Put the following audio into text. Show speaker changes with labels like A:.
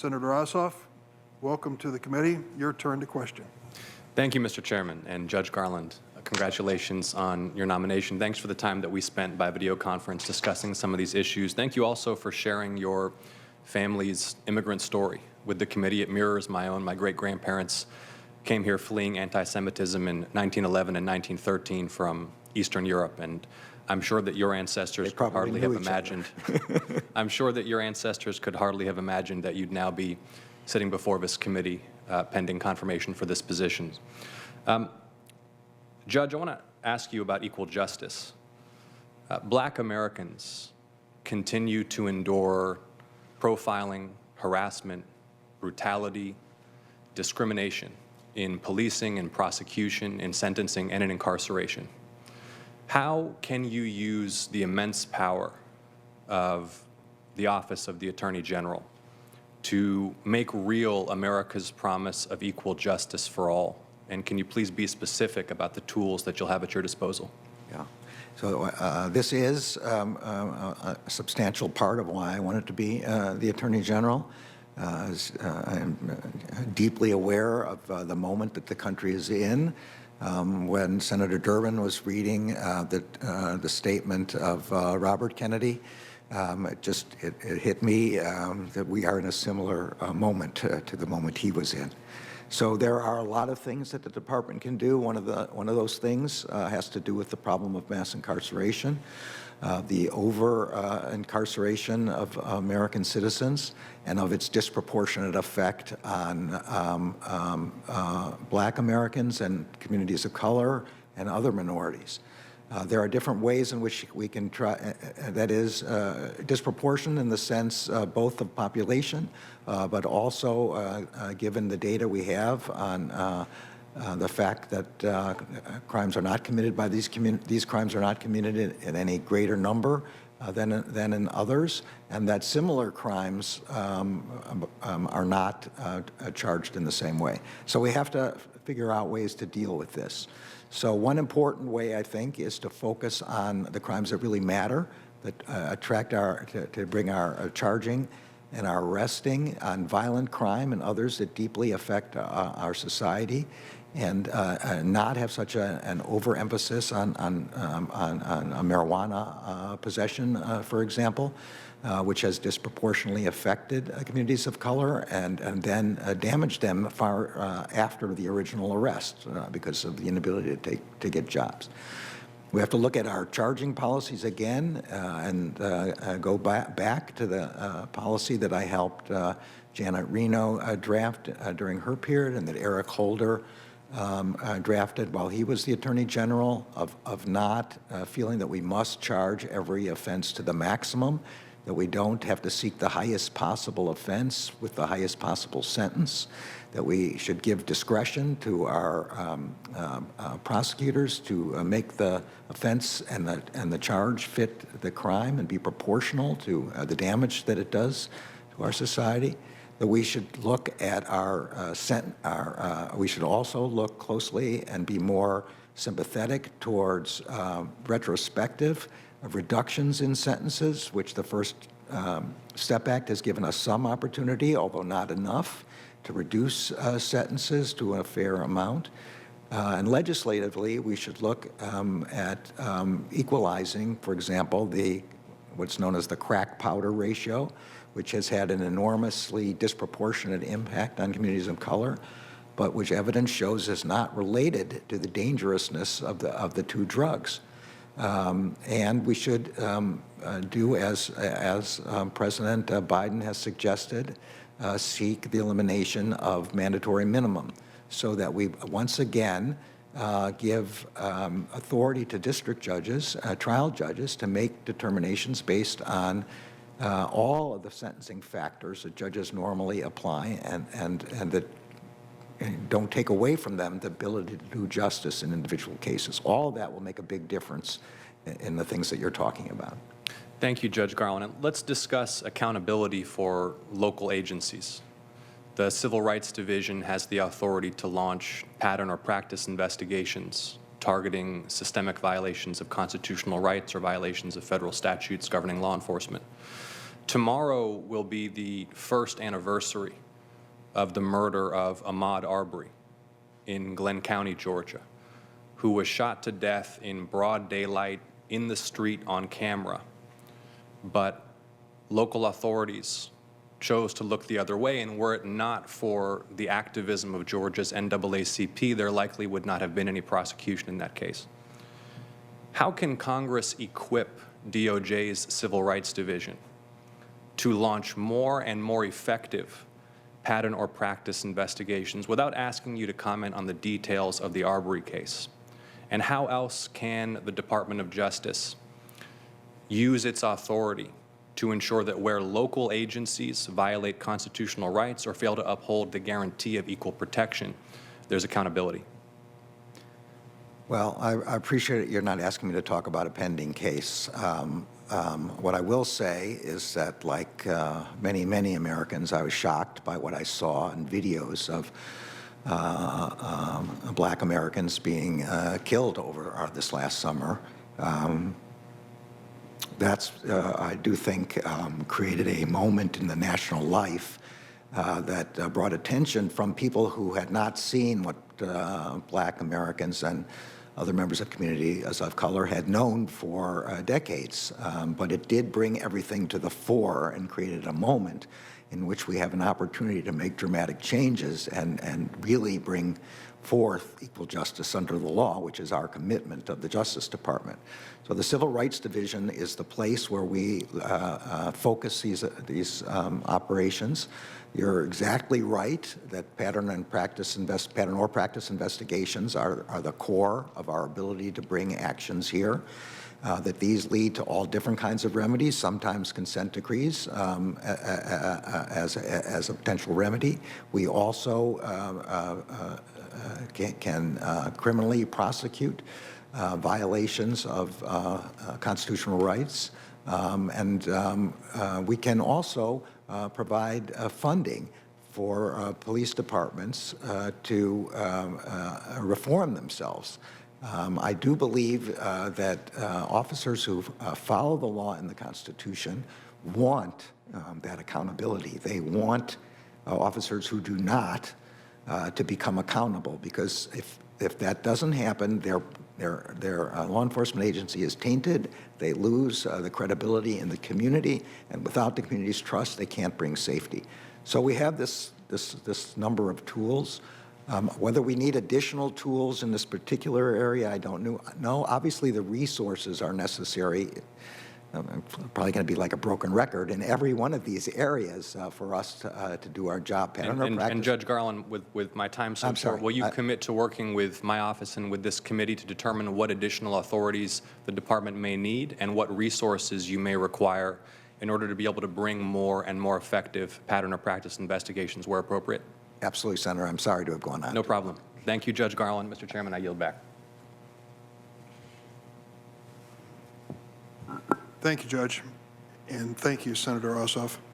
A: Senator Ossoff, welcome to the committee. Your turn to question.
B: Thank you, Mr. Chairman, and Judge Garland. Congratulations on your nomination. Thanks for the time that we spent by video conference discussing some of these issues. Thank you also for sharing your family's immigrant story with the committee. It mirrors my own. My great-grandparents came here fleeing anti-Semitism in 1911 and 1913 from Eastern Europe, and I'm sure that your ancestors could hardly have imagined. I'm sure that your ancestors could hardly have imagined that you'd now be sitting before this committee pending confirmation for this position. Judge, I want to ask you about equal justice. Black Americans continue to endure profiling, harassment, brutality, discrimination in policing, in prosecution, in sentencing, and in incarceration. How can you use the immense power of the Office of the Attorney General to make real America's promise of equal justice for all? And can you please be specific about the tools that you'll have at your disposal?
C: Yeah. So this is a substantial part of why I wanted to be the Attorney General. I'm deeply aware of the moment that the country is in. When Senator Durbin was reading the statement of Robert Kennedy, it hit me that we are in a similar moment to the moment he was in. So there are a lot of things that the department can do. One of those things has to do with the problem of mass incarceration, the over-incarceration of American citizens, and of its disproportionate effect on Black Americans and communities of color and other minorities. There are different ways in which we can try, that is, disproportion in the sense both of population, but also given the data we have on the fact that crimes are not committed by these crimes are not committed in any greater number than in others, and that similar crimes are not charged in the same way. So we have to figure out ways to deal with this. So one important way, I think, is to focus on the crimes that really matter, that to bring our charging and our arresting on violent crime and others that deeply affect our society, and not have such an overemphasis on marijuana possession, for example, which has disproportionately affected communities of color and then damaged them far after the original arrest because of the inability to get jobs. We have to look at our charging policies again and go back to the policy that I helped Janet Reno draft during her period, and that Eric Holder drafted while he was the Attorney General, of not feeling that we must charge every offense to the maximum, that we don't have to seek the highest possible offense with the highest possible sentence, that we should give discretion to our prosecutors to make the offense and the charge fit the crime and be proportional to the damage that it does to our society. That we should look at we should also look closely and be more sympathetic towards retrospective reductions in sentences, which the First Step Act has given us some opportunity, although not enough, to reduce sentences to a fair amount. And legislatively, we should look at equalizing, for example, what's known as the crack powder ratio, which has had an enormously disproportionate impact on communities of color, but which evidence shows is not related to the dangerousness of the two drugs. And we should do as President Biden has suggested, seek the elimination of mandatory minimum, so that we once again give authority to district judges, trial judges, to make determinations based on all of the sentencing factors that judges normally apply, and that don't take away from them the ability to do justice in individual cases. All of that will make a big difference in the things that you're talking about.
B: Thank you, Judge Garland. And let's discuss accountability for local agencies. The Civil Rights Division has the authority to launch pattern or practice investigations targeting systemic violations of constitutional rights or violations of federal statutes governing law enforcement. Tomorrow will be the first anniversary of the murder of Ahmaud Arbery in Glenn County, Georgia, who was shot to death in broad daylight in the street on camera. But local authorities chose to look the other way, and were it not for the activism of Georgia's NAACP, there likely would not have been any prosecution in that case. How can Congress equip DOJ's Civil Rights Division to launch more and more effective pattern or practice investigations without asking you to comment on the details of the Arbery case? And how else can the Department of Justice use its authority to ensure that where local agencies violate constitutional rights or fail to uphold the guarantee of equal protection, there's accountability?
C: Well, I appreciate it. You're not asking me to talk about a pending case. What I will say is that, like many, many Americans, I was shocked by what I saw in videos of Black Americans being killed over this last summer. I do think, created a moment in the national life that brought attention from people who had not seen what Black Americans and other members of community of color had known for decades. But it did bring everything to the fore and created a moment in which we have an opportunity to make dramatic changes and really bring forth equal justice under the law, which is our commitment of the Justice Department. So the Civil Rights Division is the place where we focus these operations. You're exactly right that pattern or practice investigations are the core of our ability to bring actions here. That these lead to all different kinds of remedies, sometimes consent decrees as a potential remedy. We also can criminally prosecute violations of constitutional rights, and we can also provide funding for police departments to reform themselves. I do believe that officers who follow the law and the Constitution want that accountability. They want officers who do not to become accountable, because if that doesn't happen, their law enforcement agency is tainted. They lose the credibility in the community, and without the community's trust, they can't bring safety. So we have this number of tools. Whether we need additional tools in this particular area, I don't know. Obviously, the resources are necessary. I'm probably going to be like a broken record in every one of these areas for us to do our job.
B: And Judge Garland, with my time so short, will you commit to working with my office and with this committee to determine what additional authorities the department may need and what resources you may require in order to be able to bring more and more effective pattern or practice investigations where appropriate?
C: Absolutely, Senator. I'm sorry to have gone on.
B: No problem. Thank you, Judge Garland. Mr. Chairman, I yield back.
A: Thank you, Judge, and thank you, Senator Ossoff.